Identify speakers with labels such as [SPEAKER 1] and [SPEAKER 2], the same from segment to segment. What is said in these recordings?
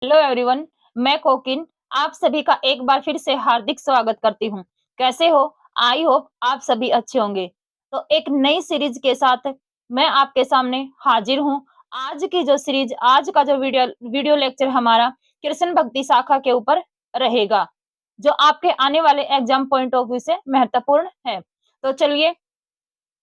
[SPEAKER 1] Hello everyone. मैं cocaine आप सभी का एक बार फिर से हार्दिक स्वागत करती हूँ। कैसे हो? आई होप आप सभी अच्छे होंगे। तो एक नई सीरीज के साथ मैं आपके सामने हाजिर हूँ। आज का जो वीडियो लेक्चर हमारा कृष्ण भक्ति शाखा के ऊपर रहेगा, जो आपके आने वाले एग्जाम पॉइंट ऑफ व्यू से महत्वपूर्ण है। तो चलिए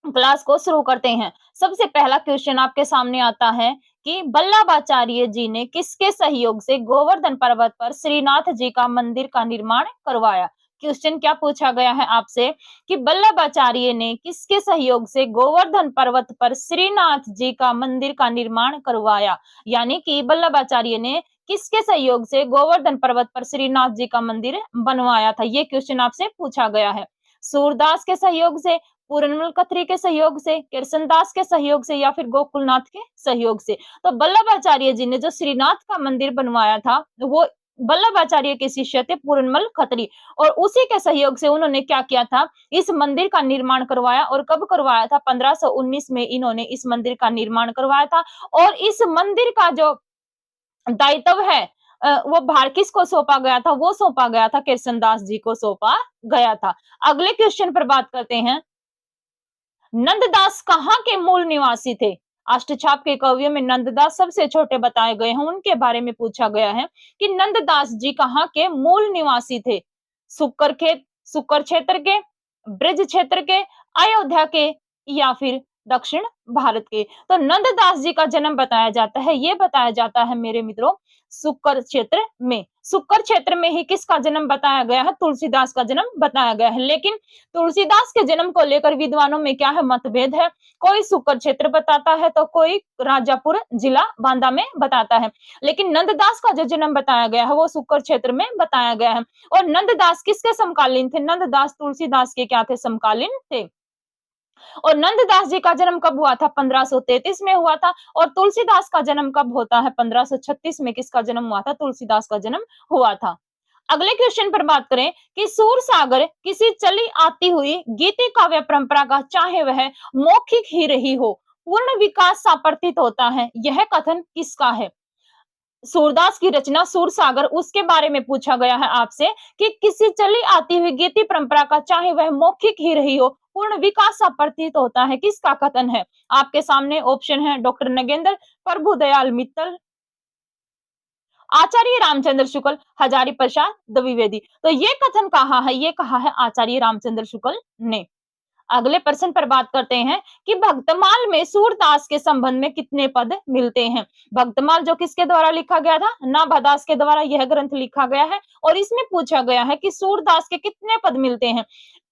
[SPEAKER 1] क्लास को शुरू करते हैं। सबसे पहला क्वेश्चन आपके सामने आता है कि वल्लभाचार्य जी ने किसके सहयोग से गोवर्धन पर्वत पर श्रीनाथ जी का मंदिर का निर्माण करवाया? क्वेश्चन क्या पूछा गया है आपसे कि वल्लभाचार्य ने किसके सहयोग से गोवर्धन पर्वत पर श्रीनाथ जी का मंदिर का निर्माण करवाया? यानी कि वल्लभाचार्य ने किसके सहयोग से गोवर्धन पर्वत पर श्रीनाथ जी का मंदिर बनवाया था? ये क्वेश्चन आपसे पूछा गया है। सूरदास के सहयोग से, पूरनमल खत्री के सहयोग से, कृष्णदास के सहयोग से या फिर गोकुलनाथ के सहयोग से? तो वल्लभाचार्य जी ने जो श्रीनाथ का मंदिर बनवाया था वो वल्लभाचार्य के शिष्य थे पूरनमल खत्री, और उसी के सहयोग से उन्होंने क्या किया था, इस मंदिर का निर्माण करवाया। और कब करवाया था? 1519 में इन्होंने इस मंदिर का निर्माण करवाया था। और इस मंदिर का जो दायित्व है वो भार किसको सौंपा गया था? वो सौंपा गया था कृष्णदास जी को सौंपा गया था। अगले क्वेश्चन पर बात करते हैं। नंददास कहाँ के मूल निवासी थे? अष्टछाप के कवियों में नंददास सबसे छोटे बताए गए हैं, उनके बारे में पूछा गया है कि नंददास जी कहाँ के मूल निवासी थे? सुक्कर क्षेत्र के, ब्रज क्षेत्र के, अयोध्या के या फिर दक्षिण भारत के? तो नंददास जी का जन्म बताया जाता है, ये बताया जाता है मेरे मित्रों सुक्कर क्षेत्र में। सुक्कर क्षेत्र में ही किसका जन्म बताया गया है? तुलसीदास का जन्म बताया गया है। लेकिन तुलसीदास के जन्म को लेकर विद्वानों में क्या है? मतभेद है। कोई सुक्कर क्षेत्र बताता है तो कोई राजापुर जिला बांदा में बताता है। लेकिन नंददास का जो जन्म बताया गया है वो सुक्कर क्षेत्र में बताया गया है। और नंददास किसके समकालीन थे? नंददास तुलसीदास के क्या थे? समकालीन थे। और नंददास जी का जन्म कब हुआ था? 1533 में हुआ था। और तुलसीदास का जन्म कब होता है? 1536 में किसका जन्म हुआ था? तुलसीदास का जन्म हुआ था। अगले क्वेश्चन पर बात करें कि सूरसागर किसी चली आती हुई गीति काव्य परंपरा का, चाहे वह मौखिक ही रही हो, पूर्ण विकास सा प्रतीत होता है, यह कथन किसका है? सूरदास की रचना सूरसागर, उसके बारे में पूछा गया है आपसे कि किसी चली आती हुई गीति परंपरा का, चाहे वह मौखिक ही रही हो, पूर्ण विकास सा प्रतीत होता है, किसका कथन है? आपके सामने ऑप्शन है डॉक्टर नगेंद्र, प्रभुदयाल मित्तल, आचार्य रामचंद्र शुक्ल, हजारी प्रसाद द्विवेदी। तो ये कथन कहा है? ये कहा है आचार्य रामचंद्र शुक्ल ने। अगले प्रश्न पर बात करते हैं कि भक्तमाल में सूरदास के संबंध में कितने पद मिलते हैं? भक्तमाल जो किसके द्वारा लिखा गया था? नाभादास के द्वारा यह ग्रंथ लिखा गया है। और इसमें पूछा गया है कि सूरदास के कितने पद मिलते हैं?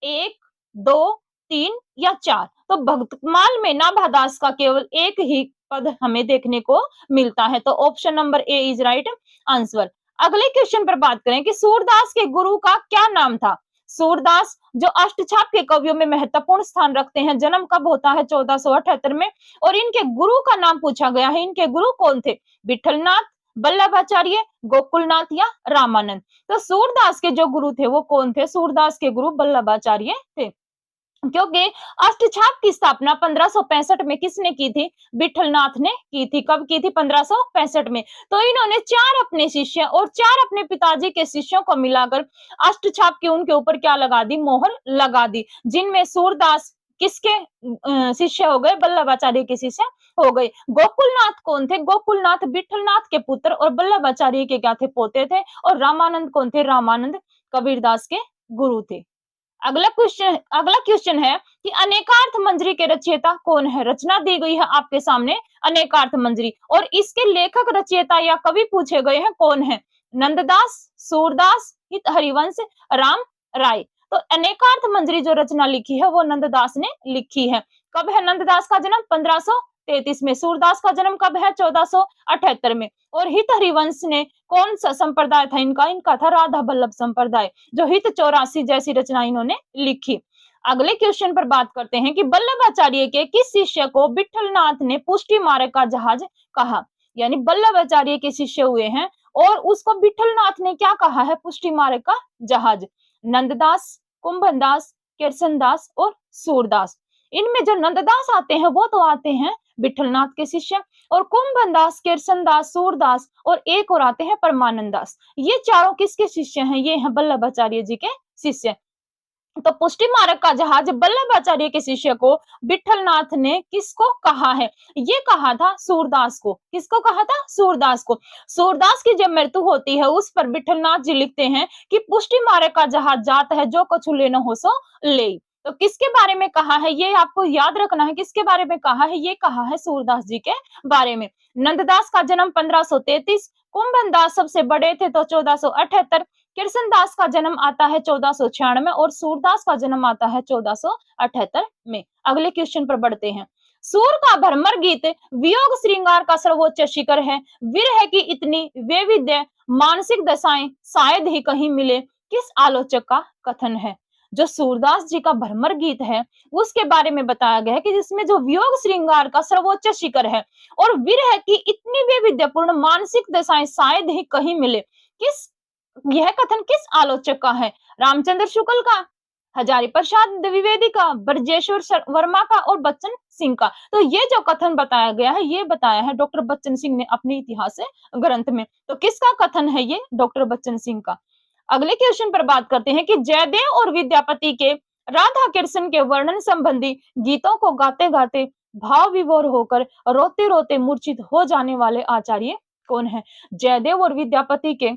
[SPEAKER 1] एक, दो, तीन या चार? तो भक्तमाल में नाभादास का केवल एक ही पद हमें देखने को मिलता है। तो option number A is right answer. अगले क्वेश्चन पर बात करें कि सूरदास के गुरु का क्या नाम था? सूरदास जो अष्टछाप के कवियों में महत्वपूर्ण स्थान रखते हैं, जन्म कब होता है? 1478 में। और इनके गुरु का नाम पूछा गया है, इनके गुरु कौन थे? विठलनाथ, वल्लभाचार्य, गोकुलनाथ या रामानंद? तो सूरदास के जो गुरु थे वो कौन थे? सूरदास के गुरु वल्लभाचार्य थे। क्योंकि अष्टछाप की स्थापना 1565 में किसने की थी? विठलनाथ ने की थी। कब की थी? 1565 में। तो इन्होंने चार अपने शिष्य और चार अपने पिताजी के शिष्यों को मिलाकर अष्टछाप की उनके ऊपर क्या लगा दी? मोहर लगा दी, जिनमें सूरदास किसके शिष्य हो गए? वल्लभाचार्य के शिष्य हो गए। गोकुलनाथ कौन थे? गोकुलनाथ विठलनाथ के पुत्र और वल्लभाचार्य के क्या थे? पोते थे। और रामानंद कौन थे? रामानंद कबीरदास के गुरु थे। अगला क्वेश्चन है कि अनेकार्थ मंजरी के रचयिता कौन है? रचना दी गई है आपके सामने अनेकार्थ मंजरी, और इसके लेखक, रचयिता या कवि पूछे गए हैं कौन है? नंददास, सूरदास, हित हरिवंश, राम राय। तो अनेकार्थ मंजरी जो रचना लिखी है वो नंददास ने लिखी है। कब है नंददास का जन्म? 1533 में। सूरदास का जन्म कब है? 1478 में। और हित हरिवंश ने कौन सा संप्रदाय था इनका? इनका था राधा बल्लभ संप्रदाय, जो हित 84 जैसी रचना इन्होंने लिखी। अगले क्वेश्चन पर बात करते हैं कि वल्लभाचार्य के किस शिष्य को विठलनाथ ने पुष्टि मार्ग का जहाज कहा? यानी वल्लभाचार्य के शिष्य हुए हैं और उसको विठलनाथ ने क्या कहा है? पुष्टि मार्ग का जहाज। नंददास, कुंभनदास, कृष्णदास और सूरदास। इनमें जो नंददास आते हैं वो तो आते हैं विठलनाथ के शिष्य, और कुंभनदास, किरसनदास, सूरदास, और एक और आते हैं परमानंद दास। ये चारों किसके शिष्य हैं? ये हैं वल्लभाचार्य जी के शिष्य। तो पुष्टि मार्ग का जहाज वल्लभाचार्य के शिष्य को विठलनाथ ने किसको कहा है? ये कहा था सूरदास को। किसको कहा था? सूरदास को। सूरदास की जब मृत्यु होती है उस पर विठलनाथ जी लिखते हैं कि पुष्टि मार्ग का जहाज जात है, जो कछु लेना हो सो ले। तो किसके बारे में कहा है? ये आपको याद रखना है। किसके बारे में कहा है? ये कहा है सूरदास जी के बारे में। नंददास का जन्म 1533, कुंभनदास सबसे बड़े थे तो 1478, किरसनदास का जन्म आता है 1496 और सूरदास का जन्म आता है 1478 में। अगले क्वेश्चन पर बढ़ते हैं। सूर का भ्रमर गीत वियोग श्रृंगार का सर्वोच्च शिखर है। विरह की इतनी वैविध्य मानसिक दशाएं शायद ही कहीं मिले, किस आलोचक का कथन है? जो सूरदास जी का भ्रमर गीत है उसके बारे में बताया गया है कि जिसमें जो वियोग श्रृंगार का सर्वोच्च शिखर है और विरह की इतनी वैविध्यपूर्ण मानसिक दशाएं शायद ही कहीं मिले, किस यह कथन किस आलोचक का है? रामचंद्र शुक्ल का, हजारी प्रसाद द्विवेदी का, ब्रजेश्वर वर्मा का और बच्चन सिंह का। तो ये जो कथन बताया गया है ये बताया है डॉक्टर बच्चन सिंह ने अपने इतिहास ग्रंथ में। तो किसका कथन है ये? डॉक्टर बच्चन सिंह का। अगले क्वेश्चन पर बात करते हैं कि जयदेव और विद्यापति के राधा कृष्ण के वर्णन संबंधी गीतों को गाते गाते भाव विभोर होकर रोते रोते मूर्छित हो जाने वाले आचार्य कौन है? जयदेव और विद्यापति के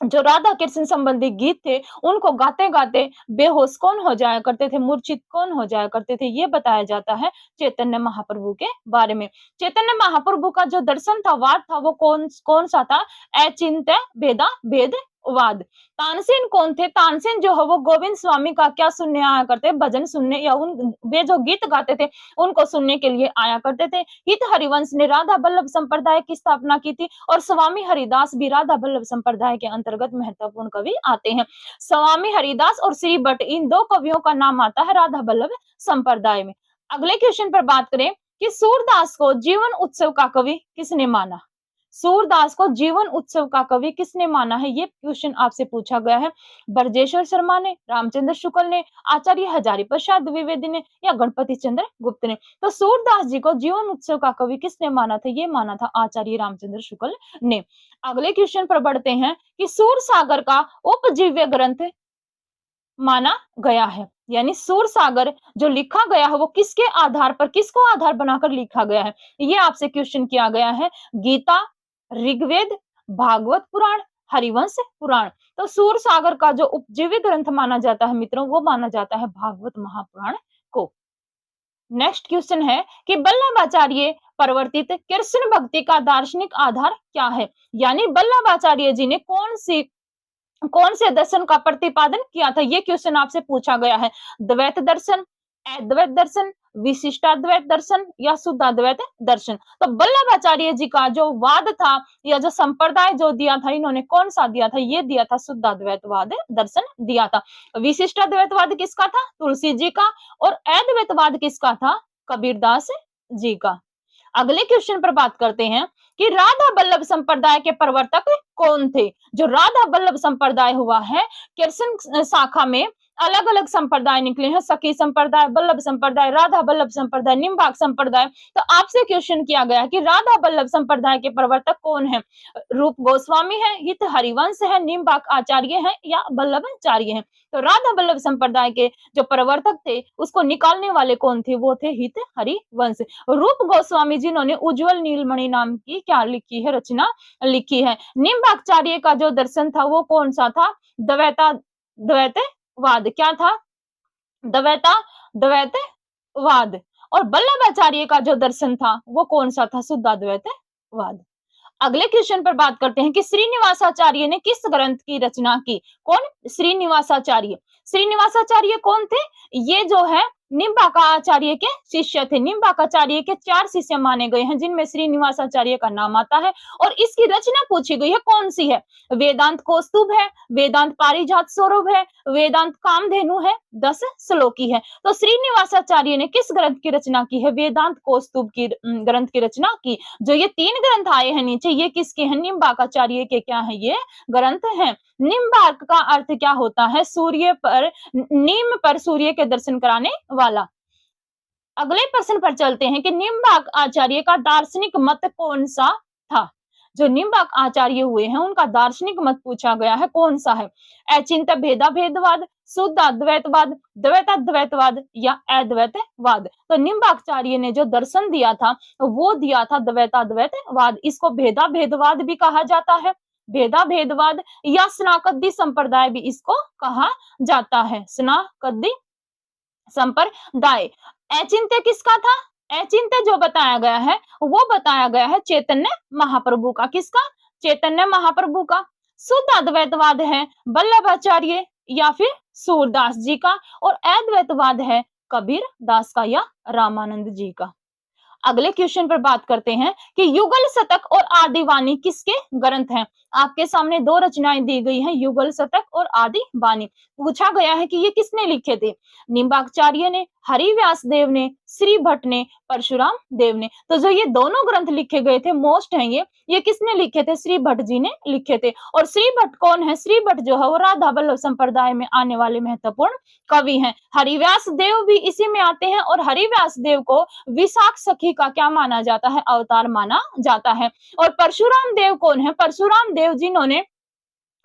[SPEAKER 1] जो राधा कृष्ण संबंधी गीत थे उनको गाते गाते बेहोश कौन हो जाया करते थे, मूर्छित कौन हो जाया करते थे, ये बताया जाता है चैतन्य महाप्रभु के बारे में। चैतन्य महाप्रभु का जो दर्शन था, वाद था, वो कौन कौन सा था? अचिंत्य भेदा भेदवाद। तानसेन कौन थे? तानसेन जो है वो गोविंद स्वामी का क्या सुनने आया करते? भजन सुनने, या उन वे जो गीत गाते थे उनको सुनने के लिए आया करते थे। हित हरिवंश ने राधा बल्लभ संप्रदाय की स्थापना की थी और स्वामी हरिदास भी राधा बल्लभ संप्रदाय के अंतर्गत महत्वपूर्ण कवि आते हैं। स्वामी हरिदास और श्री भट्ट, इन दो कवियों का नाम आता है राधा बल्लभ संप्रदाय में। अगले क्वेश्चन पर बात करें कि सूरदास को जीवन उत्सव का कवि किसने माना? सूरदास को जीवन उत्सव का कवि किसने माना है? ये क्वेश्चन आपसे पूछा गया है। ब्रजेश्वर शर्मा ने, रामचंद्र शुक्ल ने, आचार्य हजारी प्रसाद द्विवेदी ने, या गणपति चंद्र गुप्त ने? तो सूरदास जी को जीवन उत्सव का कवि किसने माना था? ये माना था आचार्य रामचंद्र शुक्ल ने। अगले क्वेश्चन पर बढ़ते हैं कि सूर सागर का उपजीव्य ग्रंथ माना गया है, यानी सूर सागर जो लिखा गया है वो किसके आधार पर, किसको आधार बनाकर लिखा गया है? ये आपसे क्वेश्चन किया गया है। गीता, ऋग्वेद, भागवत पुराण, हरिवंश पुराण। तो सूर सागर का जो उपजीव्य ग्रंथ माना जाता है मित्रों, वो माना जाता है भागवत महापुराण को। नेक्स्ट क्वेश्चन है कि वल्लभाचार्य प्रवर्तित कृष्ण भक्ति का दार्शनिक आधार क्या है? यानी वल्लभाचार्य जी ने कौन से दर्शन का प्रतिपादन किया था? ये क्वेश्चन आपसे पूछा गया है। द्वैत दर्शन, अद्वैत दर्शन, विशिष्टाद्वैत दर्शन, या शुद्धाद्वैत दर्शन। तो वल्लभाचार्य जी का जो वाद था या जो संप्रदाय जो दिया था, इन्होंने कौन सा दिया था? ये दिया था शुद्धाद्वैतवाद दर्शन दिया था। विशिष्टाद्वैतवाद किसका था? तुलसी जी का। और अद्वैतवाद किसका था? कबीरदास जी का। अगले क्वेश्चन पर बात करते हैं कि राधा बल्लभ संप्रदाय के प्रवर्तक कौन थे? जो राधा बल्लभ संप्रदाय हुआ है, कृष्ण शाखा में अलग अलग संप्रदाय निकले हैं, सखी संप्रदाय, बल्लभ संप्रदाय, राधा बल्लभ संप्रदाय, निम्बार्क संप्रदाय। तो आपसे क्वेश्चन किया गया कि राधा बल्लभ संप्रदाय के प्रवर्तक कौन है? रूप गोस्वामी है, हित हरिवंश है, निम्बार्क आचार्य है, या बल्लभाचार्य है? तो राधा बल्लभ संप्रदाय के जो प्रवर्तक थे उसको निकालने वाले कौन थे? वो थे हित हरिवंश। रूप गोस्वामी जिन्होंने उज्जवल नीलमणि नाम की क्या लिखी है? रचना लिखी है। निम्बार्काचार्य का जो दर्शन था वो कौन सा था? द्वैतवाद। क्या था? द्वैतवाद। और वल्लभाचार्य का जो दर्शन था वो कौन सा था? शुद्धाद्वैतवाद। अगले क्वेश्चन पर बात करते हैं कि श्रीनिवासाचार्य ने किस ग्रंथ की रचना की? कौन? श्रीनिवासाचार्य। श्रीनिवासाचार्य कौन थे? ये जो है निम्बार्काचार्य के शिष्य थे। निम्बार्काचार्य के 4 शिष्य माने गए हैं जिनमें श्रीनिवासाचार्य का नाम आता है। और इसकी रचना पूछी गई है कौन सी है? वेदांत कौस्तुभ है, वेदांत पारिजात स्वरूप है, वेदांत कामधेनु है, 10 श्लोकी है। तो श्रीनिवासाचार्य ने किस ग्रंथ की रचना की है? वेदांत कौस्तुभ की ग्रंथ की रचना की। जो ये 3 ग्रंथ आए हैं नीचे, ये किसके हैं? निम्बार्काचार्य के क्या है? ये ग्रंथ हैं। निम्बार्क का अर्थ क्या होता है? सूर्य पर, नीम पर सूर्य के दर्शन कराने वाला। अगले प्रश्न पर चलते हैं कि निम्बार्क आचार्य का दार्शनिक मत कौन सा था। जो निम्बार्क आचार्य हुए हैं उनका दार्शनिक मत पूछा गया है, कौन सा है? अचिंत्य भेदा भेदवाद, शुद्ध अद्वैतवाद, द्वैताद्वैतवाद या अद्वैतवाद। तो निम्बार्काचार्य ने जो दर्शन दिया था वो दिया था द्वैताद्वैतवाद। इसको भेदा भेदवाद भी कहा जाता है, भेदा भेदवाद, या स्नाकदी संप्रदाय भी इसको कहा जाता है, स्नाकदी संप्रदाय। अचिंत्य किसका था? अचिंत्य जो बताया गया है वो बताया गया है चैतन्य महाप्रभु का। किसका? चैतन्य महाप्रभु का। शुद्ध अद्वैतवाद है वल्लभाचार्य या फिर सूरदास जी का, और अद्वैतवाद है कबीर दास का या रामानंद जी का। अगले क्वेश्चन पर बात करते हैं कि युगल शतक और आदिवाणी किसके ग्रंथ हैं। आपके सामने दो रचनाएं दी गई हैं, युगल शतक और आदिवाणी। पूछा गया है कि ये किसने लिखे थे? निम्बार्काचार्य ने, हरिव्यास देव ने, श्री भट्ट ने, परशुराम देव ने। तो जो ये दोनों ग्रंथ लिखे गए थे मोस्ट हैं ये किसने लिखे थे? श्री भट्ट जी ने लिखे थे। और श्री भट्ट कौन है? श्री भट्ट जो है वो राधा वल्लभ संप्रदाय में आने वाले महत्वपूर्ण कवि हैं। हरिव्यास देव भी इसी में आते हैं, और हरिव्यास देव को विशाख सखी का क्या माना जाता है? अवतार माना जाता है। और परशुराम देव कौन है? परशुराम देव जिन्होंने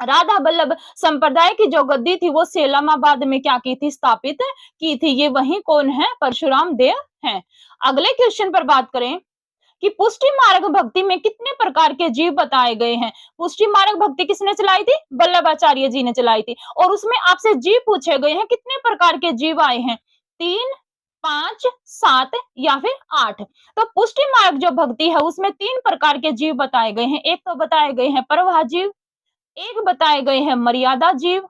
[SPEAKER 1] राधा वल्लभ संप्रदाय की जो गद्दी थी वो सेलामाबाद में क्या की थी? स्थापित की थी। ये वही कौन है? परशुराम देव हैं। अगले क्वेश्चन पर बात करें कि पुष्टि मार्ग भक्ति में कितने प्रकार के जीव बताए गए हैं। पुष्टि मार्ग भक्ति किसने चलाई थी? वल्लभाचार्य जी ने चलाई थी। और उसमें आपसे जीव पूछे गए हैं, कितने प्रकार के जीव आए हैं? 3, 5, 7 या फिर 8। तो पुष्टि मार्ग जो भक्ति है उसमें 3 प्रकार के जीव बताए गए हैं। एक तो बताए गए हैं प्रवाह जीव, एक बताए गए हैं मर्यादा जीव,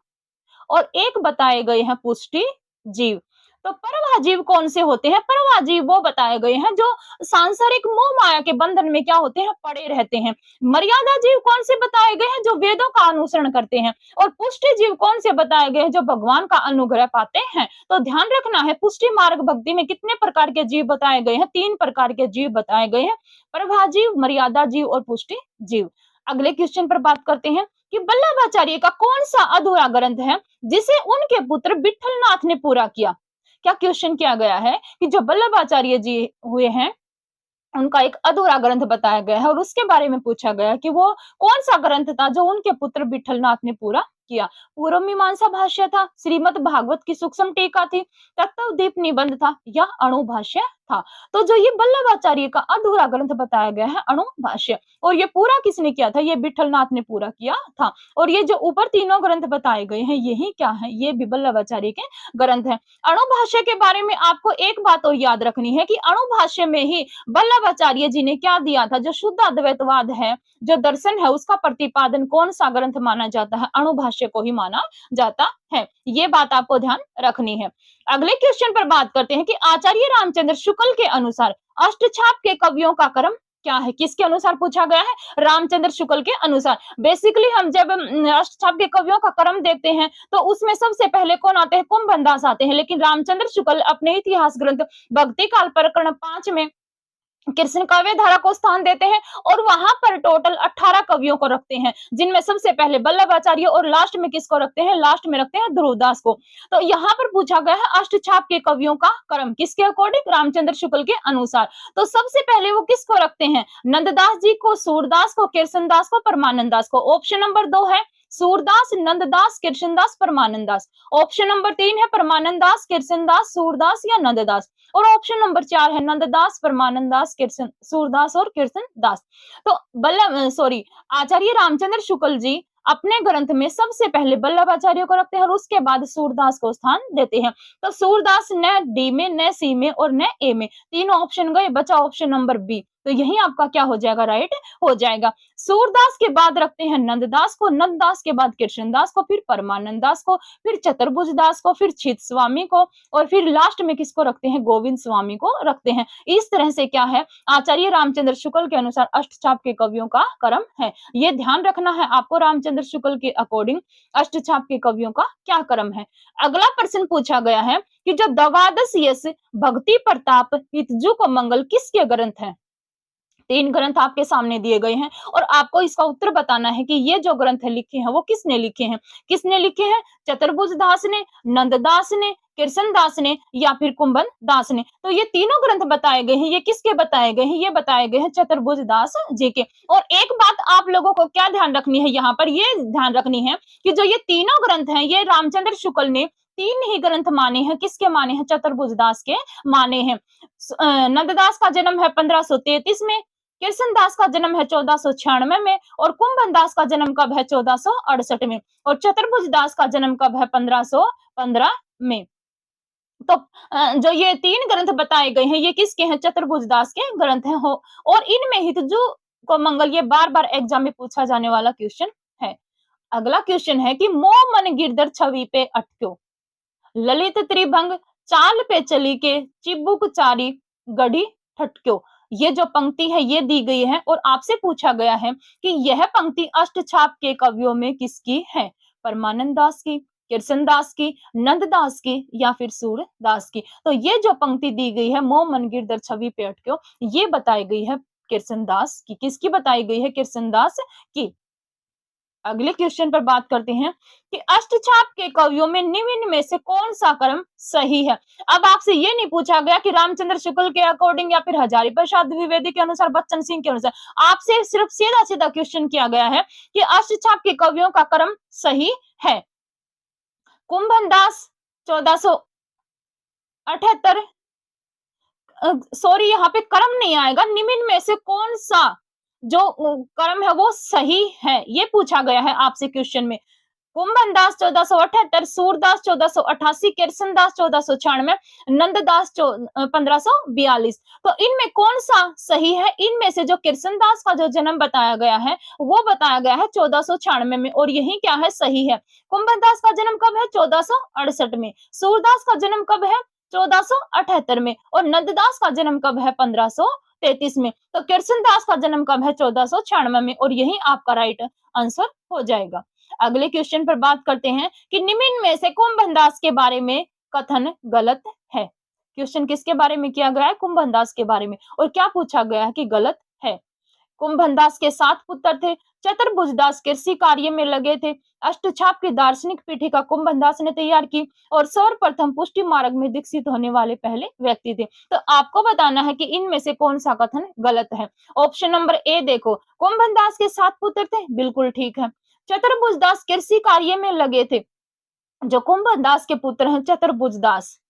[SPEAKER 1] और एक बताए गए हैं पुष्टि जीव। तो परवाह जीव कौन से होते हैं? परवाह जीव वो बताए गए हैं जो सांसारिक मोह माया के बंधन में क्या होते हैं? पड़े रहते हैं। मर्यादा जीव कौन से बताए गए हैं? जो वेदों का अनुसरण करते हैं। और पुष्टि जीव कौन से बताए गए हैं? जो भगवान का अनुग्रह पाते हैं। तो ध्यान रखना है, पुष्टि मार्ग भक्ति में कितने प्रकार के जीव बताए गए हैं? 3 प्रकार के जीव बताए गए हैं, प्रभा जीव, मर्यादा जीव और पुष्टि जीव। अगले क्वेश्चन पर बात करते हैं कि वल्लभाचार्य का कौन सा अधूरा ग्रंथ है जिसे उनके पुत्र विठलनाथ ने पूरा किया। क्या क्वेश्चन किया गया है कि जो वल्लभाचार्य जी हुए हैं उनका एक अधूरा ग्रंथ बताया गया है, और उसके बारे में पूछा गया है कि वो कौन सा ग्रंथ था जो उनके पुत्र विठलनाथ ने पूरा किया। पूर्व मीमांसा भाष्य था, श्रीमद् भागवत की सूक्ष्म टीका थी, तत्वदीप निबंध था या अणु भाष्य था। तो जो ये वल्लभाचार्य का अधूरा ग्रंथ बताया गया है अणु भाष्य, और ये पूरा किसने किया था? ये विठलनाथ ने पूरा किया था। और ये जो ऊपर तीनों ग्रंथ बताए गए हैं यही क्या है? ये भी वल्लभाचार्य के ग्रंथ है। अणु भाष्य के बारे में आपको एक बात और याद रखनी है कि अणु भाष्य में ही वल्लभाचार्य जी ने क्या दिया था? जो शुद्ध अद्वैतवाद है, जो दर्शन है, उसका प्रतिपादन कौन सा ग्रंथ माना जाता है? अणु भाष्य को ही माना जाता है। ये बात आपको ध्यान रखनी है। अगले क्वेश्चन पर बात करते हैं कि आचार्य रामचंद्र शुक्ल के अनुसार अष्टछाप के कवियों का क्रम क्या है? किसके अनुसार पूछा गया है? रामचंद्र शुक्ल के अनुसार। बेसिकली हम जब अष्टछाप के कवियों का क्रम देखते हैं तो उसमें सबसे पहले कौन आते हैं? कुंभनदास आते हैं। लेकिन रामचंद्र शुक्ल अपने इतिहास ग्रंथ भक्ति काल प्रकरण 5 में कृष्ण काव्य धारा को स्थान देते हैं, और वहां पर टोटल 18 कवियों को रखते हैं, जिनमें सबसे पहले वल्लभाचार्य, और लास्ट में किसको रखते हैं? लास्ट में रखते हैं ध्रुवदास को। तो यहाँ पर पूछा गया है अष्टछाप के कवियों का क्रम किसके अकॉर्डिंग? रामचंद्र शुक्ल के अनुसार। तो सबसे पहले वो किसको रखते हैं? नंददास जी को, सूरदास को, कृष्णदास को, परमानंद दास को। ऑप्शन नंबर 2 है सूरदास, नंददास, कृष्णदास, परमानंद दास। ऑप्शन नंबर 3 है परमानंद दास, कृष्णदास, सूरदास या नंददास। और ऑप्शन नंबर 4 है नंददास, परमानंद दास, कृष्ण, सूरदास और कृष्ण दास। तो आचार्य रामचंद्र शुक्ल जी अपने ग्रंथ में सबसे पहले वल्लभाचार्य को रखते हैं, और उसके बाद सूरदास को स्थान देते हैं। तो सूरदास न डी में, न सी में और न ए में, तीनों ऑप्शन गए, बचा ऑप्शन नंबर बी। तो यही आपका क्या हो जाएगा? राइट हो जाएगा। सूरदास के बाद रखते हैं नंददास को, नंददास के बाद कृष्णदास को, फिर परमानंद दास को, फिर चतुर्भुज दास को, फिर चित स्वामी को, और फिर लास्ट में किसको रखते हैं? गोविंद स्वामी को रखते हैं। इस तरह से क्या है? आचार्य रामचंद्र शुक्ल के अनुसार अष्टछाप के कवियों का क्रम है। ये ध्यान रखना है आपको, रामचंद्र शुक्ल के अकॉर्डिंग अष्टछाप के कवियों का क्या क्रम है। अगला प्रश्न पूछा गया है कि जो द्वादश यश, भक्ति प्रताप, हितजू को मंगल किसके ग्रंथ है? 3 ग्रंथ आपके सामने दिए गए हैं, और आपको इसका उत्तर बताना है कि ये जो ग्रंथ लिखे हैं वो किसने लिखे हैं? किसने लिखे हैं? चतुर्भुज दास ने, नंददास ने, कृष्ण दास ने या फिर कुंभन दास ने। तो ये तीनों ग्रंथ बताए गए हैं, ये किसके बताए गए हैं? ये बताए गए हैं चतुर्भुज दास जी के। और एक बात आप लोगों को क्या ध्यान रखनी है यहाँ पर, ये ध्यान रखनी है कि जो ये तीनों ग्रंथ हैं, ये रामचंद्र शुक्ल ने तीन ही ग्रंथ माने हैं। किसके माने हैं? चतुर्भुज दास के माने हैं। नंददास का जन्म है 1533 में, कृष्णदास का जन्म है 1496 में, और कुंभन दास का जन्म कब है? 1468 में, और चतुर्भुज दास का जन्म कब है? 1515 में। तो जो ये तीन ग्रंथ बताए गए हैं, ये किसके हैं? चतुर्भुज दास के ग्रंथ हैं हो। और इनमें हितजू को मंगल, ये बार बार एग्जाम में पूछा जाने वाला क्वेश्चन है। अगला क्वेश्चन है कि मोह मन गिरधर छवि पे अटक्यो, ललित त्रिभंग चाल पे चली के, चिबुक चारी गढ़ी ठटक्यो। ये जो पंक्ति है ये दी गई है और आपसे पूछा गया है कि यह पंक्ति अष्टछाप के कवियों में किसकी है? परमानंद दास की, कृष्णदास की, नंददास की, या फिर सूरदास की। तो ये जो पंक्ति दी गई है, मोह मन गिरधर छवि पे अटक्यो, ये बताई गई है कृष्णदास की। किसकी बताई गई है? कृष्णदास की। अगले क्वेश्चन पर बात करते हैं कि अष्टछाप के कवियों में निम्न में से कौन सा क्रम सही है? अब आपसे ये नहीं पूछा गया कि रामचंद्र शुक्ल के अकॉर्डिंग या फिर हजारी प्रसाद द्विवेदी के अनुसार, बच्चन सिंह के अनुसार। आपसे सिर्फ सीधा सीधा क्वेश्चन किया गया है कि अष्टछाप के कवियों का क्रम सही है। कुंभन दास 1478, सॉरी यहाँ पे क्रम नहीं आएगा, निम्न में से कौन सा जो क्रम है वो सही है, ये पूछा गया है आपसे क्वेश्चन में। कुंभन दास 1478, सूरदास 1488, कृष्णदास 1496, नंददास 1542। तो इनमें कौन सा सही है? इनमें से जो कृष्णदास का जो जन्म बताया गया है वो बताया गया है 1496 में, और यही क्या है? सही है। कुंभन दास का जन्म कब है? 1468 में। सूरदास का जन्म कब है? 1478 में। और नंददास का जन्म कब है? 1533 में। तो कृष्णदास का जन्म कब है? 1496 में, और यही आपका राइट आंसर हो जाएगा। अगले क्वेश्चन पर बात करते हैं कि निम्न में से कुंभन दास के बारे में कथन गलत है। क्वेश्चन किसके बारे में किया गया है? कुंभन दास के बारे में। और क्या पूछा गया है कि गलत है? कुंभन दास के 7 पुत्र थे। चतुर्भुज दास कृषि कार्य में लगे थे। अष्टछाप की दार्शनिक पीठिका कुंभन दास ने तैयार की, और सर्वप्रथम पुष्टि मार्ग में दीक्षित होने वाले पहले व्यक्ति थे। तो आपको बताना है कि इनमें से कौन सा कथन गलत है। ऑप्शन नंबर ए देखो, कुंभन दास के 7 पुत्र थे, बिल्कुल ठीक है। चतुर्भुज दास कृषि कार्य में लगे थे। जो कुंभन दास के पुत्र हैं चतुर्भुज दास,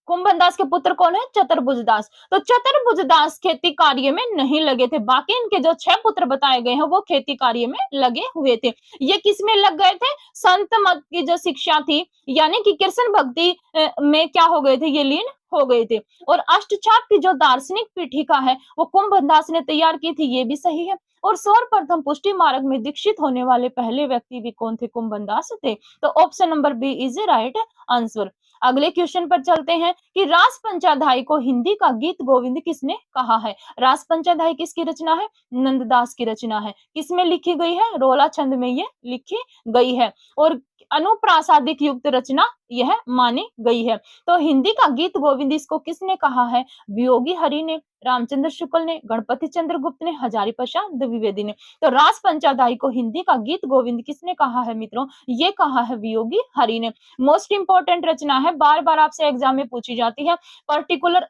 [SPEAKER 1] कुंभन दास के पुत्र कौन है? चतुर्भुज दास। तो चतुर्भुज दास खेती कार्य में नहीं लगे थे। बाकी इनके जो 6 पुत्र बताए गए हैं वो खेती कार्य में लगे हुए थे। ये किस में लग गए थे? संत मत की जो शिक्षा थी, यानी कि कृष्ण भक्ति में क्या हो गए थे? ये लीन हो गए थे। और अष्टछाप की जो दार्शनिक पीठिका है वो कुंभन दास ने तैयार की थी, ये भी सही है। और सर्वप्रथम पुष्टि मार्ग में दीक्षित होने वाले पहले व्यक्ति भी कौन थे? कुंभन दास थे। तो option number B is right answer. अगले क्वेश्चन पर चलते हैं कि रास पंचाध्यायी को हिंदी का गीत गोविंद किसने कहा है? रास पंचाध्यायी किसकी रचना है? नंददास की रचना है। किसमें लिखी गई है? रोला छंद में ये लिखी गई है। और अनुप्रासादिक युक्त रचना यह मानी गई है। तो हिंदी का गीत गोविंद इसको किसने कहा है? वियोगी हरि ने, रामचंद्र शुक्ल ने, गणपति चंद्र गुप्त ने, हजारी प्रसाद द्विवेदी ने। तो रास पंचाध्यायी को हिंदी का गीत गोविंद किसने कहा है मित्रों? ये कहा है वियोगी हरि ने। मोस्ट इंपोर्टेंट रचना है, बार बार आपसे एग्जाम में पूछी जाती है। पर्टिकुलर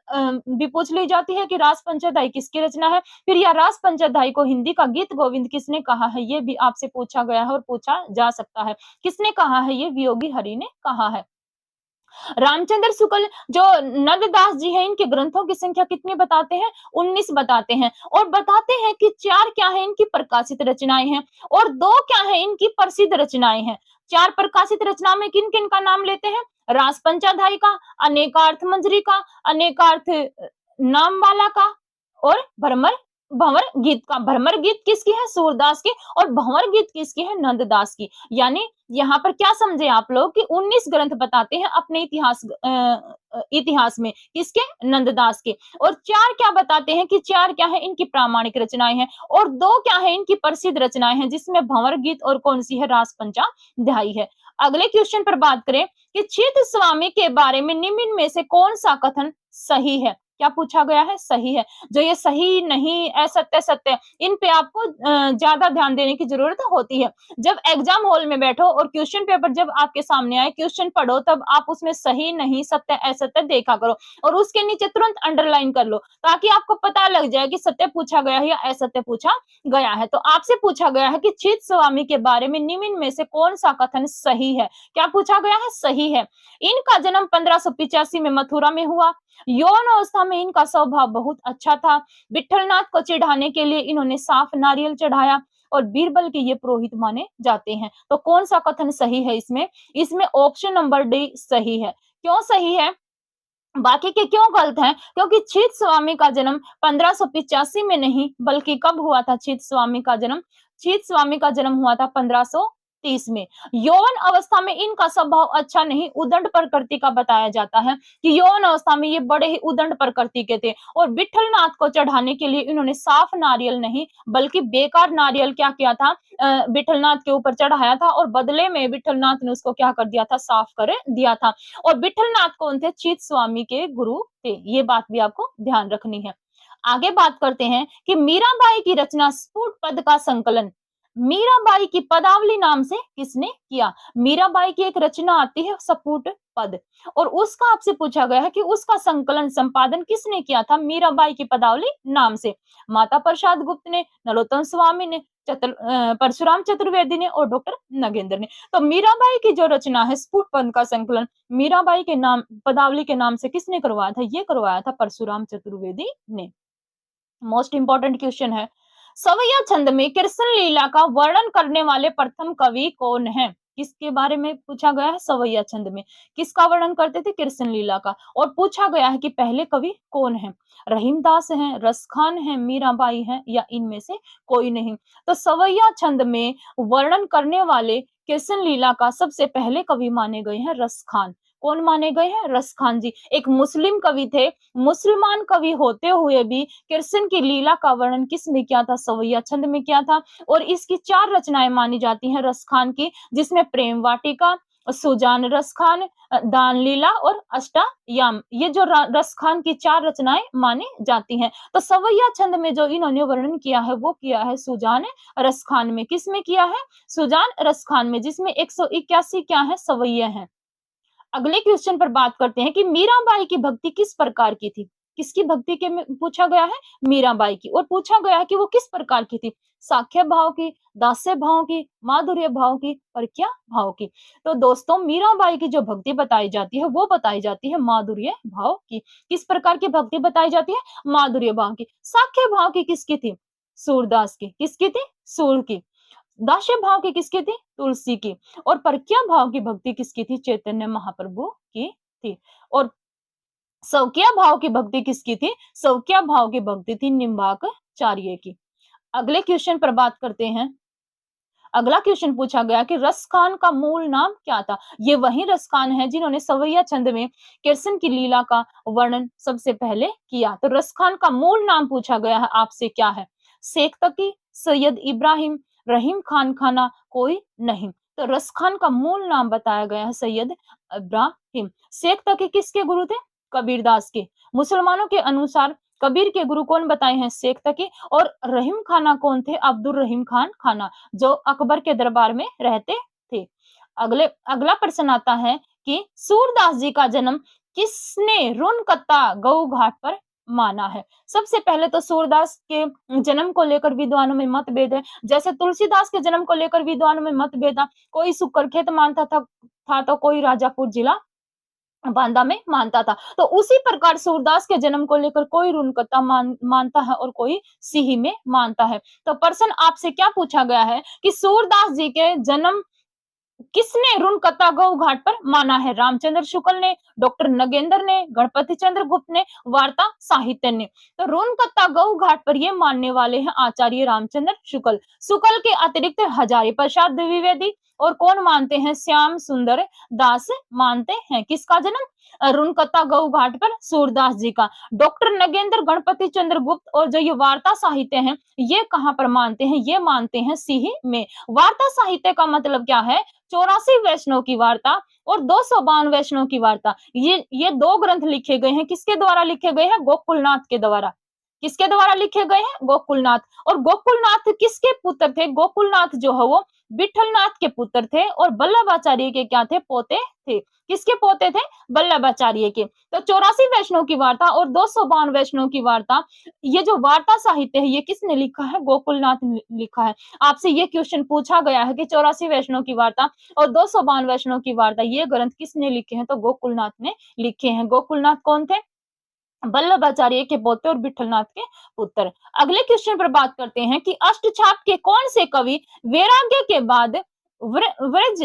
[SPEAKER 1] भी पूछ ली जाती है कि रास पंचाध्यायी किसकी रचना है, फिर यह रास पंचाध्यायी को हिंदी का गीत गोविंद किसने कहा है, ये भी आपसे पूछा गया है और पूछा जा सकता है। किसने कहा है? ये वियोगी हरि ने कहा है। रामचंद्र शुक्ल जो नंददास जी हैं, इनके ग्रंथों की संख्या कितनी बताते हैं? 19 बताते हैं। और बताते हैं कि 4 क्या है इनकी प्रकाशित रचनाएं हैं, और 2 क्या है इनकी प्रसिद्ध रचनाएं हैं। 4 प्रकाशित रचना में किन किन का नाम लेते हैं? रास पंचाध्यायी का, अनेकार्थ मंजरी का, अनेकार्थ नामवाला का, और भ्रमर भंवर गीत का। भ्रमर गीत किसकी है? सूरदास की। और भंवर गीत किसकी है? नंददास की। यानी यहाँ पर क्या समझे आप लोग कि 19 ग्रंथ बताते हैं अपने इतिहास में, किसके? नंददास के। और 4 क्या बताते हैं कि 4 क्या है इनकी प्रामाणिक रचनाएं हैं, और 2 क्या है इनकी प्रसिद्ध रचनाएं हैं, जिसमें भंवर गीत और कौन सी है? रास पंचाध्यायी है। अगले क्वेश्चन पर बात करें कि चित स्वामी के बारे में निम्न में से कौन सा कथन सही है? क्या पूछा गया है? सही है। जो ये सही, नहीं, असत्य, सत्य, इन पे आपको ज़्यादा ध्यान देने की ज़रूरत होती है। जब एग्ज़ाम हॉल में बैठो और क्वेश्चन पेपर जब आपके सामने आए, क्वेश्चन पढ़ो, तब आप उसमें सही, नहीं, सत्य, असत्य देखा करो और उसके नीचे तुरंत अंडरलाइन कर लो, ताकि आपको पता लग जाए कि सत्य पूछा गया है या असत्य पूछा गया है। तो आपसे पूछा गया है कि चित्तस्वामी के बारे में निम्न में से कौन-सा कथन सही है? क्या पूछा गया है? सही है। इनका जन्म 1585 में मथुरा में हुआ। यौन अवस्था में इनका स्वभाव बहुत अच्छा था। विट्ठलनाथ को चिढ़ाने के लिए इन्होंने साफ नारियल चढ़ाया और बीरबल के ये पुरोहित माने जाते हैं। तो कौन सा कथन सही है इसमें? इसमें ऑप्शन नंबर डी सही है। क्यों सही है? बाकी के क्यों गलत हैं? क्योंकि चित्तस्वामी का जन्म 1585 में नहीं, बल्कि कब हुआ था चित्तस्वामी का जन्म? चित्तस्वामी का जन्म हुआ था 1530 में। यौवन अवस्था में इनका स्वभाव अच्छा नहीं, उदंड प्रकृति का बताया जाता है कि यौवन अवस्था में ये बड़े ही उदंड प्रकृति के थे और विट्ठलनाथ को चढ़ाने के लिए इन्होंने साफ नारियल नहीं, बल्कि बेकार नारियल क्या किया था, विट्ठलनाथ के ऊपर चढ़ाया था और बदले में विट्ठलनाथ ने उसको क्या कर दिया था? साफ कर दिया था। और विट्ठलनाथ कौन थे? चित्तस्वामी के गुरु थे। ये बात भी आपको ध्यान रखनी है। आगे बात करते हैं कि मीराबाई की रचना स्फुट पद का संकलन मीराबाई की पदावली नाम से किसने किया? मीराबाई की एक रचना आती है स्फुट पद और उसका आपसे पूछा गया है कि उसका संकलन संपादन किसने किया था मीराबाई की पदावली नाम से? माता प्रसाद गुप्त ने, नरोत्तम स्वामी ने, परशुराम चतुर्वेदी ने और डॉक्टर नगेंद्र ने। तो मीराबाई की जो रचना है स्फुट पद का संकलन मीराबाई के नाम पदावली के नाम से किसने करवाया था? ये करवाया था परशुराम चतुर्वेदी ने। मोस्ट इंपॉर्टेंट क्वेश्चन है, सवैया छंद में कृष्ण लीला का वर्णन करने वाले प्रथम कवि कौन है? किसके बारे में पूछा गया है? सवैया छंद में किसका वर्णन करते थे? कृष्ण लीला का। और पूछा गया है कि पहले कवि कौन है? रहीमदास हैं, रसखान हैं, मीराबाई हैं या इनमें से कोई नहीं? तो सवैया छंद में वर्णन करने वाले कृष्ण लीला का सबसे पहले कवि माने गए हैं रसखान। कौन माने गए हैं? रसखान जी। एक मुस्लिम कवि थे, मुसलमान कवि होते हुए भी कृष्ण की लीला का वर्णन किस में किया था? सवैया छंद में किया था। और इसकी 4 रचनाएं मानी जाती हैं रसखान की, जिसमें प्रेम वाटिका, सुजान रसखान, दान लीला और अष्टयाम, ये जो रसखान की 4 रचनाएं मानी जाती हैं। तो सवैया छंद में जो इन्होंने वर्णन किया है वो किया है सुजान रसखान में। किस में किया है? सुजान रसखान में, जिसमें 181 क्या है? सवैया है। अगले क्वेश्चन पर बात करते हैं कि मीराबाई की भक्ति किस प्रकार की थी? किसकी भक्ति के में पूछा गया है? मीराबाई की। और पूछा गया है कि वो किस प्रकार की थी? साख्य भाव की, दास्य भाव की, माधुर्य भाव की, परक्या भाव की। तो दोस्तों मीराबाई की जो भक्ति बताई जाती है वो बताई जाती है माधुर्य भाव की। किस प्रकार की भक्ति बताई जाती है? माधुर्य भाव की। साख्य भाव की किसकी थी? सूरदास की। किसकी थी? सूर की। दास्य भाव की किसकी थी? तुलसी की। और परक्या भाव की भक्ति किसकी थी? चैतन्य महाप्रभु की थी। और सौकिया भाव की भक्ति किसकी थी? सौकिया भाव की भक्ति थी निम्बार्क की। अगले क्वेश्चन पर बात करते हैं। अगला क्वेश्चन पूछा गया कि रसखान का मूल नाम क्या था? ये वही रसखान है जिन्होंने सवैया छंद में कृष्ण की लीला का वर्णन सबसे पहले किया। तो रसखान का मूल नाम पूछा गया है आपसे, क्या है? शेख तकी, सैयद इब्राहिम, रहीम खान खाना, कोई नहीं। तो रसखान का मूल नाम बताया गया है सैयद इब्राहिम। शेख तकी किसके गुरु थे? कबीरदास के। मुसलमानों के अनुसार कबीर के गुरु कौन बताए हैं? शेख तकी। और रहीम खाना कौन थे? अब्दुल रहीम खान खाना, जो अकबर के दरबार में रहते थे। अगला प्रश्न आता है कि सूरदास जी का जन्म किसने रुनकता गऊ घाट पर माना है? सबसे पहले तो सूरदास के जन्म को लेकर विद्वानों में मतभेद है। जैसे तुलसीदास के जन्म को लेकर विद्वानों में मतभेद था। कोई सुकरखेत मानता था तो कोई राजापुर जिला बांदा में मानता था। तो उसी प्रकार सूरदास के जन्म को लेकर कोई रुनकता मानता है और कोई सिही में मानता है। तो प्रश्न आपसे क्या पूछा गया है कि सूरदास जी के जन्म किसने रुनकता गौ घाट पर माना है? रामचंद्र शुक्ल ने, डॉक्टर नगेंद्र ने, गणपति चंद्र गुप्त ने, वार्ता साहित्य ने। तो रुनकता गौ घाट पर ये मानने वाले हैं आचार्य रामचंद्र शुक्ल। शुक्ल के अतिरिक्त हजारी प्रसाद द्विवेदी और कौन मानते हैं? श्याम सुंदर दास मानते हैं। किसका जन्म? रुनकता गऊ घाट पर सूरदास जी का। डॉक्टर नगेंद्र गणपति चंद्र गुप्त और जो ये वार्ता साहित्य है, ये कहाँ पर मानते हैं? ये मानते हैं सिही में। वार्ता साहित्य का मतलब क्या है? 84 वैष्णव की वार्ता और 252 वैष्णव की वार्ता। ये दो ग्रंथ लिखे गए हैं। किसके द्वारा लिखे गए हैं? गोकुलनाथ के द्वारा। किसके द्वारा लिखे गए हैं? गोकुलनाथ। और गोकुलनाथ किसके पुत्र थे? गोकुलनाथ जो है वो विठलनाथ के पुत्र थे और वल्लभाचार्य के क्या थे? पोते थे। किसके पोते थे? वल्लभाचार्य के। तो 84 वैष्णव की वार्ता और 252 वैष्णव की वार्ता, ये जो वार्ता साहित्य है, ये किसने लिखा है? गोकुलनाथ ने लिखा है। आपसे ये क्वेश्चन पूछा गया है कि 84 वैष्णव की वार्ता और 252 वैष्णव की वार्ता, ये ग्रंथ किसने लिखे हैं? तो गोकुलनाथ ने लिखे हैं। गोकुलनाथ कौन थे? वल्लभाचार्य के पोते और विठलनाथ के पुत्र। अगले क्वेश्चन पर बात करते हैं कि अष्टछाप के कौन से कवि वैराग्य के बाद व्रज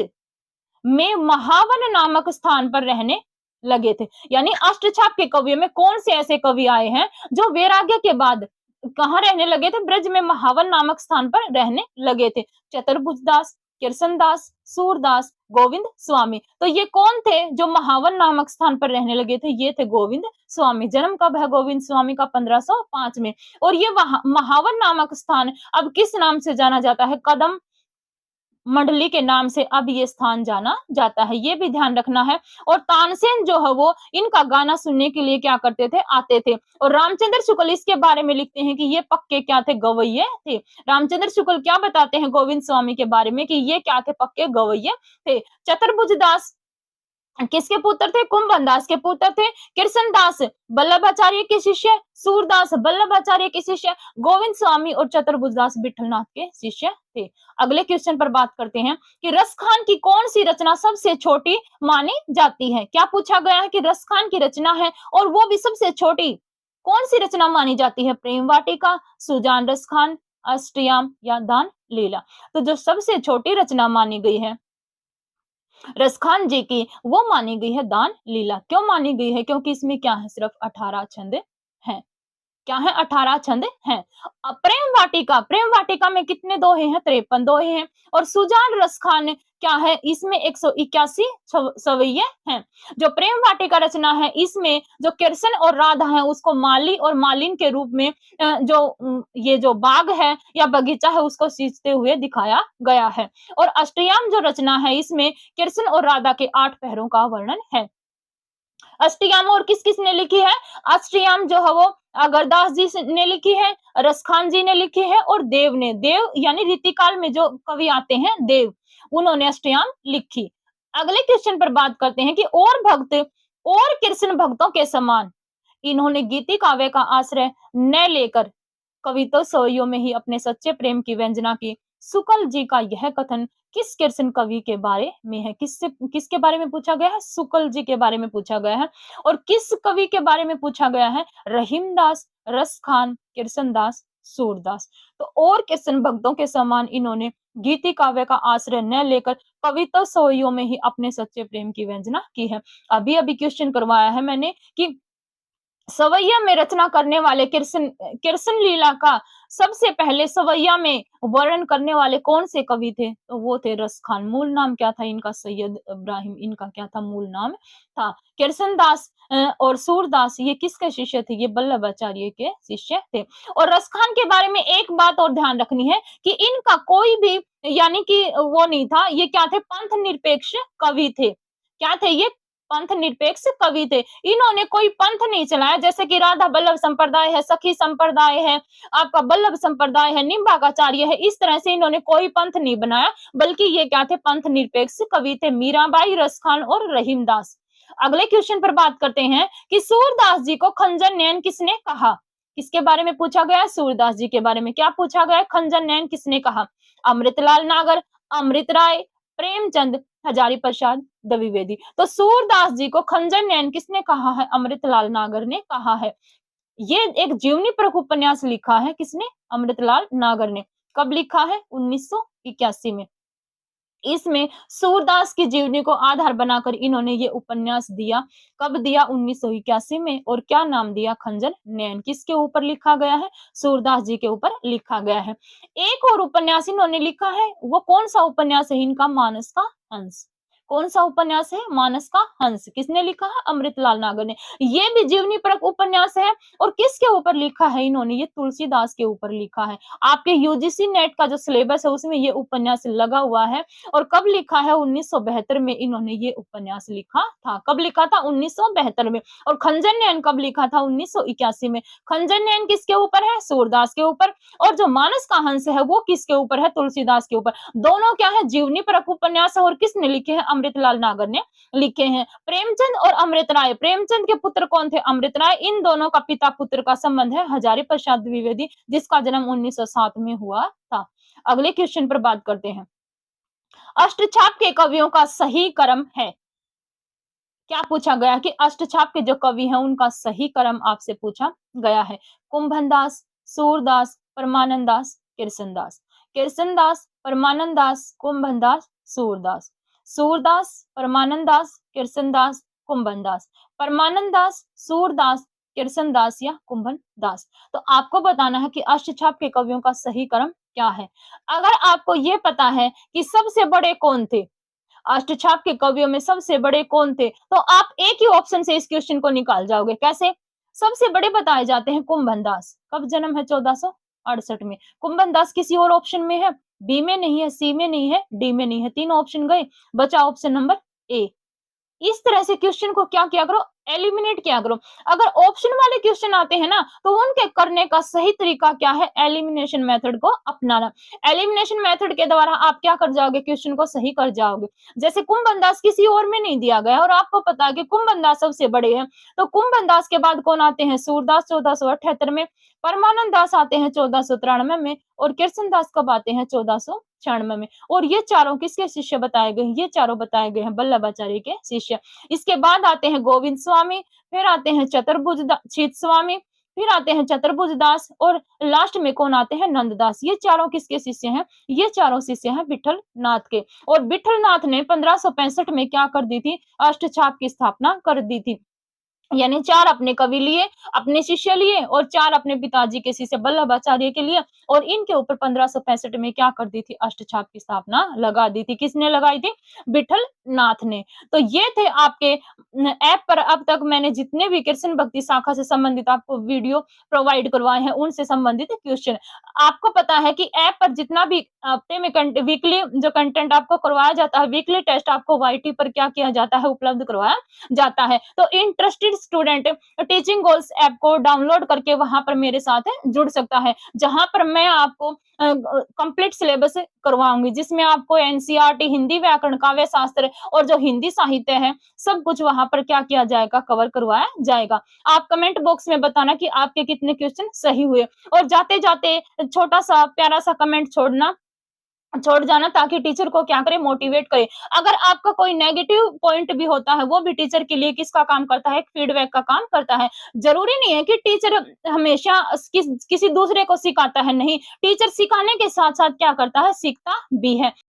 [SPEAKER 1] में महावन नामक स्थान पर रहने लगे थे? यानी अष्टछाप के कवियों में कौन से ऐसे कवि आए हैं जो वैराग्य के बाद कहाँ रहने लगे थे? ब्रज में महावन नामक स्थान पर रहने लगे थे। चतुर्भुजदास, कृष्णदास, सूरदास, गोविंद स्वामी। तो ये कौन थे जो महावन नामक स्थान पर रहने लगे थे? ये थे गोविंद स्वामी। जन्म कब है गोविंद स्वामी का? 1505 में। और ये महावन नामक स्थान अब किस नाम से जाना जाता है? कदम मंडली के नाम से अब ये स्थान जाना जाता है। ये भी ध्यान रखना है। और तानसेन जो है वो इनका गाना सुनने के लिए क्या करते थे? आते थे। और रामचंद्र शुक्ल इसके बारे में लिखते हैं कि ये पक्के क्या थे? गवैये थे। रामचंद्र शुक्ल क्या बताते हैं गोविंद स्वामी के बारे में? कि ये क्या थे? पक्के गवैये थे। चतुर्भुजदास किसके पुत्र थे? कुंभनदास के पुत्र थे। कृष्णदास वल्लभाचार्य के शिष्य, सूरदास वल्लभाचार्य के शिष्य, गोविंद स्वामी और चतुर्भुजदास विठलनाथ के शिष्य थे। अगले क्वेश्चन पर बात करते हैं कि रसखान की कौन सी रचना सबसे छोटी मानी जाती है? क्या पूछा गया है? कि रसखान की रचना है और वो भी सबसे छोटी, कौन सी रचना मानी जाती है? प्रेम वाटिका, सुजान रसखान, अष्टयाम या दान लीला। तो जो सबसे छोटी रचना मानी गई है रसखान जी की, वो मानी गई है दान लीला। क्यों मानी गई है? क्योंकि इसमें क्या है? सिर्फ 18 छंद हैं। क्या है? 18 छंद हैं। प्रेम वाटिका में कितने दोहे हैं? 53 दोहे हैं। और सुजान रसखान क्या है? इसमें 181 सवैये हैं। जो प्रेम वाटिका रचना है, इसमें जो कृष्ण और राधा है उसको माली और मालिन के रूप में ये जो बाग है या बगीचा है उसको सींचते हुए दिखाया गया है। और अष्टयाम जो रचना है, इसमें कृष्ण और राधा के 8 पहरों का वर्णन है। अष्टयाम और किस किस ने लिखी है? अष्टयाम जो है वो अगरदास जी ने लिखी है, रसखान जी ने लिखी है और देव ने। देव यानी रीतिकाल में जो कवि आते हैं देव, उन्होंने अष्टयाम लिखी। अगले क्वेश्चन पर बात करते हैं कि और भक्त और कृष्ण भक्तों के समान इन्होंने गीति काव्य का आश्रय न लेकर कविता सोइयों में ही अपने सच्चे प्रेम की व्यंजना की। शुक्ल जी का यह कथन किस कृष्ण कवि के बारे में है? किसके बारे में पूछा गया है? शुक्ल जी के बारे में पूछा गया है। और किस कवि के बारे में पूछा गया है? रहीमदास, रसखान, कृष्णदास, सूरदास। तो और कृष्ण भक्तों के समान इन्होंने गीति काव्य का आश्रय न लेकर कविता सोइयों में ही अपने सच्चे प्रेम की व्यंजना की है। अभी अभी क्वेश्चन करवाया है मैंने कि सवैया में रचना करने वाले कृष्ण लीला का सबसे पहले सवैया में वर्णन करने वाले कौन से कवि थे? तो वो थे रसखान। मूल नाम क्या था इनका? सैयद इब्राहिम इनका क्या था? मूल नाम था। कृष्णदास और सूरदास ये किसके शिष्य थे? ये वल्लभाचार्य के शिष्य थे। और रसखान के बारे में एक बात और ध्यान रखनी है कि इनका कोई भी यानी कि वो नहीं था, ये क्या थे? पंथ निरपेक्ष कवि थे। क्या थे ये? पंथ निरपेक्ष कवि थे। इन्होंने कोई पंथ नहीं चलाया, जैसे कि राधा वल्लभ संप्रदाय है, सखी संप्रदाय है, आपका वल्लभ संप्रदाय है, निम्बाकाचार्य है। इस तरह से इन्होंने कोई पंथ नहीं बनाया, बल्कि ये क्या थे? पंथ निरपेक्ष कवि थे। मीराबाई, रसखान और रहीमदास। अगले क्वेश्चन पर बात करते हैं कि सूरदास जी को खंजर नयन किसने कहा? किसके बारे में पूछा गया? सूरदास जी के बारे में। क्या पूछा गया? खंजर नयन किसने कहा? अमृतलाल नागर, अमृत राय, प्रेमचंद, हजारी प्रसाद द्विवेदी। तो सूरदास जी को खंजर नयन किसने कहा है? अमृतलाल नागर ने कहा है। ये एक जीवनी पर उपन्यास लिखा है। किसने? अमृतलाल नागर ने। कब लिखा है? 1981 में। इसमें सूरदास की जीवनी को आधार बनाकर इन्होंने ये उपन्यास दिया। कब दिया? 1981 में। और क्या नाम दिया? खंजर नयन। किसके ऊपर लिखा गया है? सूरदास जी के ऊपर लिखा गया है। एक और उपन्यास इन्होंने लिखा है, वो कौन सा उपन्यास है इनका? मानस का हंस। कौन सा उपन्यास है? मानस का हंस। किसने लिखा है? अमृतलाल नागर ने। ये भी जीवनी परक उपन्यास है। और किसके ऊपर लिखा है इन्होंने? ये तुलसीदास के ऊपर लिखा है। आपके यूजीसी नेट का जो सिलेबस है उसमें ये उपन्यास लगा हुआ है। और कब लिखा है? 1972 में इन्होंने ये उपन्यास लिखा था। कब लिखा था? 1972 में। और खंजर नयन कब लिखा था? 1981 में। खंजर नयन किसके ऊपर है? सूरदास के ऊपर। और जो मानस का हंस है वो किसके ऊपर है? तुलसीदास के ऊपर। दोनों क्या है? जीवनी परक उपन्यास है। और किसने लिखे हैं? अमृतलाल नागर ने लिखे हैं। प्रेमचंद और अमृत राय, प्रेमचंद के पुत्र कौन थे? अमृत राय। इन दोनों का पिता पुत्र का संबंध है हजारी प्रसाद द्विवेदी, जिसका जन्म 1907 में हुआ था। अगले क्वेश्चन पर बात करते हैं। अष्टछाप के कवियों का सही क्रम है। क्या पूछा गया कि अष्टछाप के जो कवि हैं उनका सही क्रम आपसे पूछा गया है। कुंभन दास, सूरदास, परमानंद दास, कृष्ण दास। कृष्ण दास, परमानंद दास, कुंभन दास, सूरदास। सूरदास, परमानंद दास, कृष्ण दास, कुंभन दास। परमानंद दास, सूरदास, कृष्ण दास या कुंभन दास। तो आपको बताना है कि अष्टछाप के कवियों का सही क्रम क्या है। अगर आपको ये पता है कि सबसे बड़े कौन थे, अष्टछाप के कवियों में सबसे बड़े कौन थे, तो आप एक ही ऑप्शन से इस क्वेश्चन को निकाल जाओगे। कैसे? सबसे बड़े बताए जाते हैं कुंभन दास। कब जन्म है? 1468 में। कुंभन दास किसी और ऑप्शन में है? बी में नहीं है, सी में नहीं है, डी में नहीं है। तीन ऑप्शन गए, बचा ऑप्शन नंबर ए। इस तरह से क्वेश्चन को क्या किया करो? एलिमिनेट किया करो। अगर ऑप्शन वाले क्वेश्चन आते हैं ना, तो उनके करने का सही तरीका क्या है? एलिमिनेशन मेथड को अपनाना। एलिमिनेशन मेथड के द्वारा आप क्या कर जाओगे? क्वेश्चन को सही कर जाओगे। जैसे कुंभन दास किसी और में नहीं दिया गया और आपको पता है कि कुंभन दास सबसे बड़े हैं, तो कुंभन दास के बाद कौन आते हैं? सूरदास 1478 में। परमानंद दास आते हैं 1493 में। और कृष्ण दास कब आते हैं? 1496 में। और ये चारों किसके शिष्य बताए गए? ये चारों बताए गए हैं वल्लभाचार्य के शिष्य। इसके बाद आते हैं गोविंद स्वामी, फिर आते हैं चतुर्भुज चित स्वामी, फिर आते हैं चतुर्भुज दास और लास्ट में कौन आते हैं? नंददास। ये चारों किसके शिष्य हैं? ये चारों शिष्य हैं विठल नाथ के। और विठल नाथ ने 1565 में क्या कर दी थी? अष्टछाप की स्थापना कर दी थी। यानी चार अपने कवि लिए, अपने शिष्य लिए और चार अपने पिताजी के शिष्य वल्लभाचार्य के लिए। और इनके ऊपर 1565 में क्या कर दी थी? अष्टछाप की स्थापना लगा दी थी। किसने लगाई थी? विठल नाथ ने। तो ये थे आपके ऐप पर अब तक मैंने जितने भी कृष्ण भक्ति शाखा से संबंधित आपको वीडियो प्रोवाइड करवाए हैं उनसे संबंधित क्वेश्चन। आपको पता है कि ऐप पर जितना भी हफ्ते में वीकली जो कंटेंट आपको करवाया जाता है, वीकली टेस्ट आपको वाईटी पर क्या किया जाता है? उपलब्ध करवाया जाता है। तो interested student teaching goals app को डाउनलोड करके वहां पर मेरे साथ जुड़ सकता है, जहां पर मैं आपको कंप्लीट सिलेबस करवाऊंगी, जिसमें आपको एनसीईआरटी, हिंदी व्याकरण, काव्य शास्त्र और जो हिंदी साहित्य है सब कुछ वहां पर क्या किया जाएगा? कवर करवाया जाएगा। आप कमेंट बॉक्स में बताना कि आपके कितने क्वेश्चन सही हुए। और जाते जाते छोटा सा प्यारा सा कमेंट छोड़ जाना, ताकि टीचर को क्या करे? मोटिवेट करे। अगर आपका कोई नेगेटिव पॉइंट भी होता है, वो भी टीचर के लिए किसका काम करता है? फीडबैक का काम करता है। जरूरी नहीं है कि टीचर हमेशा किसी दूसरे को सिखाता है, नहीं, टीचर सिखाने के साथ साथ क्या करता है? सीखता भी है।